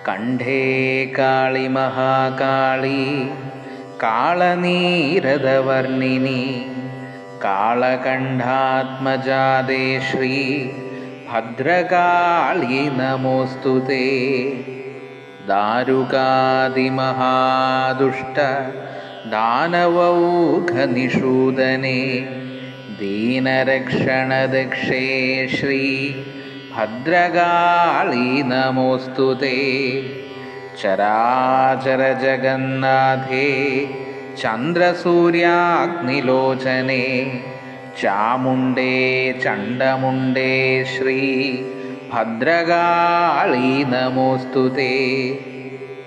കണ്ഠേ കാളി മഹാകാളി കാളനീരദവർണിനി കാളകണ്ഠാത്മജാതേ ശ്രീ ഭദ്രകാളി നമോസ്തുതേ. ദാരുകാദിമഹാദുഷ്ട ദാനവൗഘനിഷൂദനേ ദീനരക്ഷണദക്ഷേ ശ്രീ ഭദ്രകാളി നമോസ്തുതേ. ചരാചരജഗന്നാഥേ ചന്ദ്രസൂര്യാഗ്നിലോചനേ ചാമുണ്ടേ ചണ്ഡമുണ്ടേ ശ്രീ ഭദ്രകാളി നമോസ്തുതേ.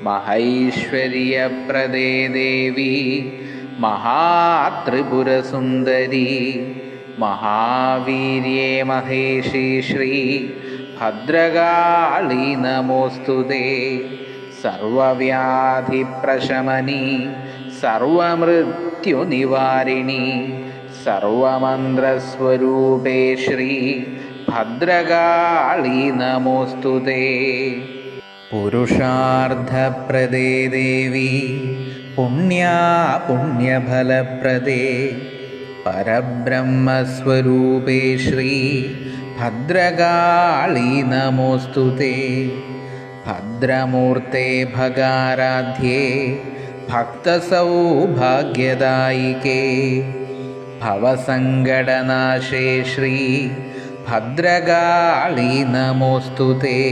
മഹൈശ്വര്യപ്രദേ ദേവി മഹാത്രിപുരസുന്ദരി മഹാവീര്യേ മഹേശി ശ്രീ ഭദ്രകാളി നമോസ്തുതേ. സർവവ്യാധിപ്രശമനി സർവമൃത്യുനിവാരിണി സർവമന്ത്രസ്വരൂപേ ശ്രീ ഭദ്രകാളി നമോസ്തുതേ. പുരുഷാർത്ഥപ്രദേ ദേവി പുണ്യാ പുണ്യഫലപ്രദേ പരബ്രഹ്മസ്വരൂപേ ശ്രീ ഭദ്രകാളി നമോസ്തുതേ. ഭദ്രമൂർത്തേ ഭഗാരാധ്യേ ഭക്തസൗഭാഗ്യദായികേ ഭവസങ്കടനാശേ ശ്രീ ഭദ്രകാളി നമോസ്തുതേ.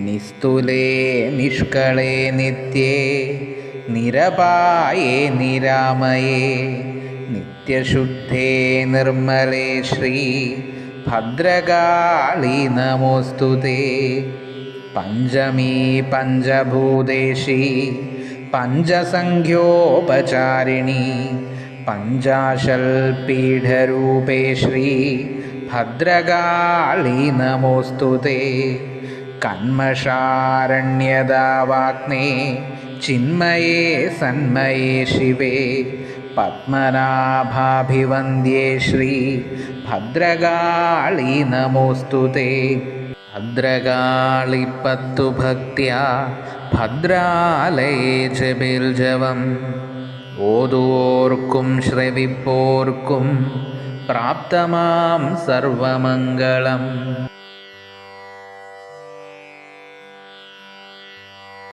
നിസ്തുലേ നിഷ്കളേ നിത്യേ നിരപായേ നിരാമയേ നിത്യശുദ്ധേ നിർമ്മലേ ശ്രീ ഭദ്രകാളി നമോസ്തുതേ. പഞ്ചമീ പഞ്ചഭൂതേശി പഞ്ചസംഖ്യോപചാരിണി പഞ്ചാശൽപീഠരൂപേ ശ്രീ ഭദ്രകാളി നമോസ്തുതേ. കന്മഷാരണ്യദാവാഗ്നേ ചിന്മയേ സന്മയേ ശിവേ പത്മനാഭാഭിവന്ദ്യേ ശ്രീ ഭദ്രകാളി നമോസ്തുതേ. ഭദ്രകാളിപ്പത്തു ഭക്ത്യാ ഭദ്രാലയേ ജപിൽജവം ഓതുവോർക്കും ശ്രവിപ്പോർക്കും പ്രാപ്തമാം സർവമംഗളം.